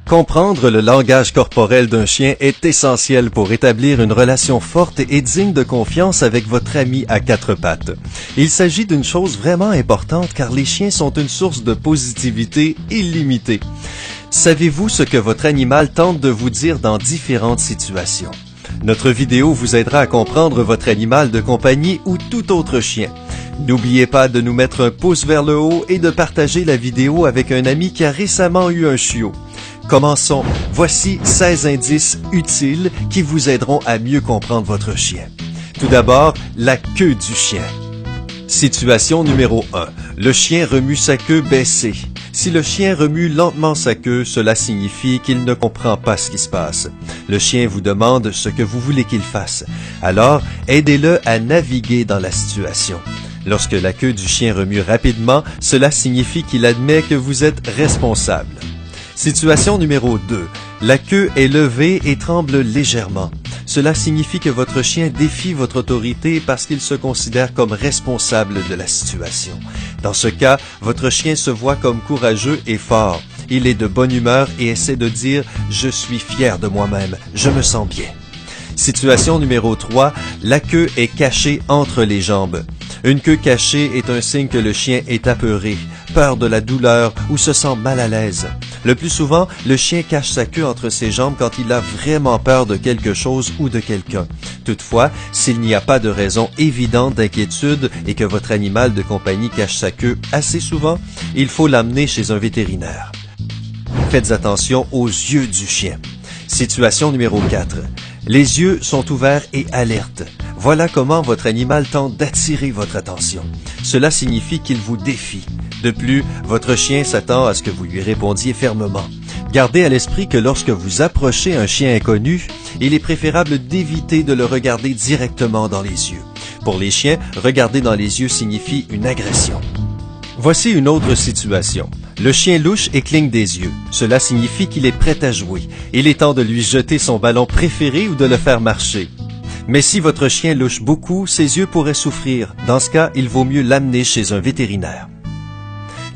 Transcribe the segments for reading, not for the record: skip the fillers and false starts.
Comprendre le langage corporel d'un chien est essentiel pour établir une relation forte et digne de confiance avec votre ami à quatre pattes. Il s'agit d'une chose vraiment importante car les chiens sont une source de positivité illimitée. Savez-vous ce que votre animal tente de vous dire dans différentes situations? Notre vidéo vous aidera à comprendre votre animal de compagnie ou tout autre chien. N'oubliez pas de nous mettre un pouce vers le haut et de partager la vidéo avec un ami qui a récemment eu un chiot. Commençons. Voici 16 indices utiles qui vous aideront à mieux comprendre votre chien. Tout d'abord, la queue du chien. Situation numéro 1. Le chien remue sa queue baissée. Si le chien remue lentement sa queue, cela signifie qu'il ne comprend pas ce qui se passe. Le chien vous demande ce que vous voulez qu'il fasse. Alors, aidez-le à naviguer dans la situation. Lorsque la queue du chien remue rapidement, cela signifie qu'il admet que vous êtes responsable. Situation numéro 2. La queue est levée et tremble légèrement. Cela signifie que votre chien défie votre autorité parce qu'il se considère comme responsable de la situation. Dans ce cas, votre chien se voit comme courageux et fort. Il est de bonne humeur et essaie de dire « Je suis fier de moi-même, je me sens bien ». Situation numéro 3. La queue est cachée entre les jambes. Une queue cachée est un signe que le chien est apeuré, peur de la douleur ou se sent mal à l'aise. Le plus souvent, le chien cache sa queue entre ses jambes quand il a vraiment peur de quelque chose ou de quelqu'un. Toutefois, s'il n'y a pas de raison évidente d'inquiétude et que votre animal de compagnie cache sa queue assez souvent, il faut l'amener chez un vétérinaire. Faites attention aux yeux du chien. Situation numéro 4. Les yeux sont ouverts et alertes. Voilà comment votre animal tente d'attirer votre attention. Cela signifie qu'il vous défie. De plus, votre chien s'attend à ce que vous lui répondiez fermement. Gardez à l'esprit que lorsque vous approchez un chien inconnu, il est préférable d'éviter de le regarder directement dans les yeux. Pour les chiens, regarder dans les yeux signifie une agression. Voici une autre situation. Le chien louche et cligne des yeux. Cela signifie qu'il est prêt à jouer. Il est temps de lui jeter son ballon préféré ou de le faire marcher. Mais si votre chien louche beaucoup, ses yeux pourraient souffrir. Dans ce cas, il vaut mieux l'amener chez un vétérinaire.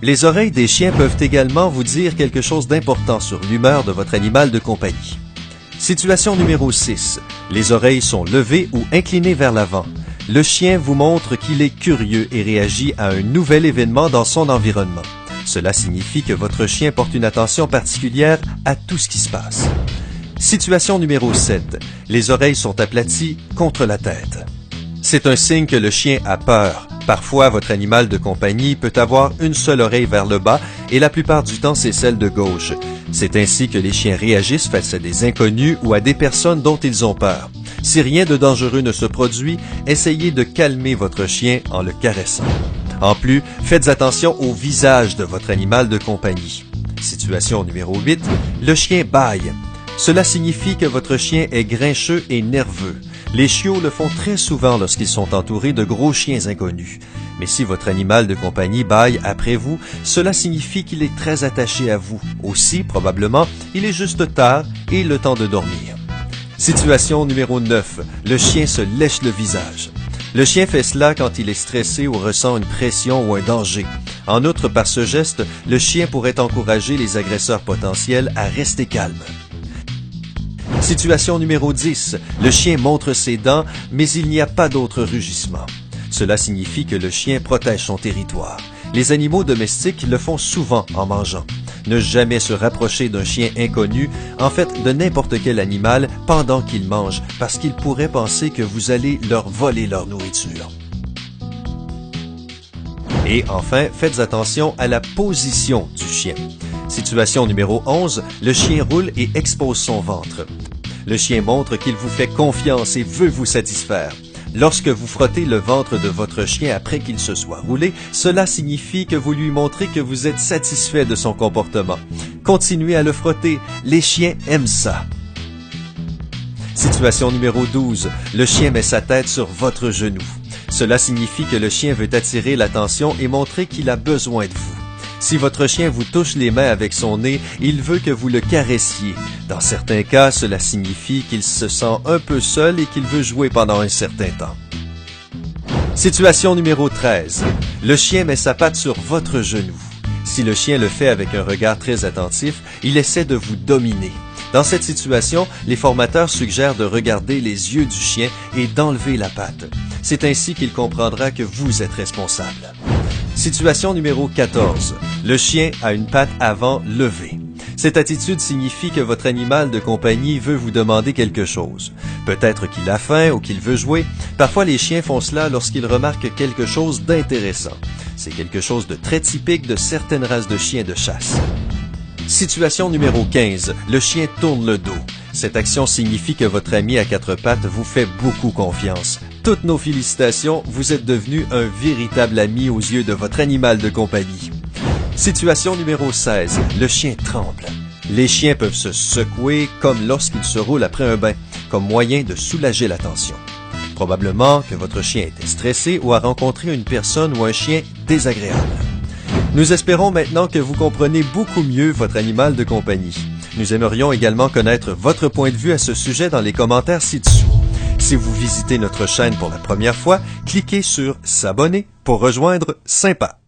Les oreilles des chiens peuvent également vous dire quelque chose d'important sur l'humeur de votre animal de compagnie. Situation numéro 6. Les oreilles sont levées ou inclinées vers l'avant. Le chien vous montre qu'il est curieux et réagit à un nouvel événement dans son environnement. Cela signifie que votre chien porte une attention particulière à tout ce qui se passe. Situation numéro 7. Les oreilles sont aplaties contre la tête. C'est un signe que le chien a peur. Parfois, votre animal de compagnie peut avoir une seule oreille vers le bas et la plupart du temps, c'est celle de gauche. C'est ainsi que les chiens réagissent face à des inconnus ou à des personnes dont ils ont peur. Si rien de dangereux ne se produit, essayez de calmer votre chien en le caressant. En plus, faites attention au visage de votre animal de compagnie. Situation numéro 8. Le chien bâille. Cela signifie que votre chien est grincheux et nerveux. Les chiots le font très souvent lorsqu'ils sont entourés de gros chiens inconnus. Mais si votre animal de compagnie bâille après vous, cela signifie qu'il est très attaché à vous. Aussi, probablement, il est juste tard et le temps de dormir. Situation numéro 9. Le chien se lèche le visage. Le chien fait cela quand il est stressé ou ressent une pression ou un danger. En outre, par ce geste, le chien pourrait encourager les agresseurs potentiels à rester calmes. Situation numéro 10. Le chien montre ses dents, mais il n'y a pas d'autre rugissement. Cela signifie que le chien protège son territoire. Les animaux domestiques le font souvent en mangeant. Ne jamais se rapprocher d'un chien inconnu, en fait de n'importe quel animal, pendant qu'il mange, parce qu'ils pourraient penser que vous allez leur voler leur nourriture. Et enfin, faites attention à la position du chien. Situation numéro 11. Le chien roule et expose son ventre. Le chien montre qu'il vous fait confiance et veut vous satisfaire. Lorsque vous frottez le ventre de votre chien après qu'il se soit roulé, cela signifie que vous lui montrez que vous êtes satisfait de son comportement. Continuez à le frotter, les chiens aiment ça. Situation numéro 12. Le chien met sa tête sur votre genou. Cela signifie que le chien veut attirer l'attention et montrer qu'il a besoin de vous. Si votre chien vous touche les mains avec son nez, il veut que vous le caressiez. Dans certains cas, cela signifie qu'il se sent un peu seul et qu'il veut jouer pendant un certain temps. Situation numéro 13. Le chien met sa patte sur votre genou. Si le chien le fait avec un regard très attentif, il essaie de vous dominer. Dans cette situation, les formateurs suggèrent de regarder les yeux du chien et d'enlever la patte. C'est ainsi qu'il comprendra que vous êtes responsable. Situation numéro 14. Le chien a une patte avant levée. Cette attitude signifie que votre animal de compagnie veut vous demander quelque chose. Peut-être qu'il a faim ou qu'il veut jouer. Parfois, les chiens font cela lorsqu'ils remarquent quelque chose d'intéressant. C'est quelque chose de très typique de certaines races de chiens de chasse. Situation numéro 15. Le chien tourne le dos. Cette action signifie que votre ami à quatre pattes vous fait beaucoup confiance. Toutes nos félicitations, vous êtes devenu un véritable ami aux yeux de votre animal de compagnie. Situation numéro 16. Le chien tremble. Les chiens peuvent se secouer comme lorsqu'ils se roulent après un bain, comme moyen de soulager la tension. Probablement que votre chien était stressé ou a rencontré une personne ou un chien désagréable. Nous espérons maintenant que vous comprenez beaucoup mieux votre animal de compagnie. Nous aimerions également connaître votre point de vue à ce sujet dans les commentaires ci-dessous. Si vous visitez notre chaîne pour la première fois, cliquez sur « S'abonner » pour rejoindre Sympa.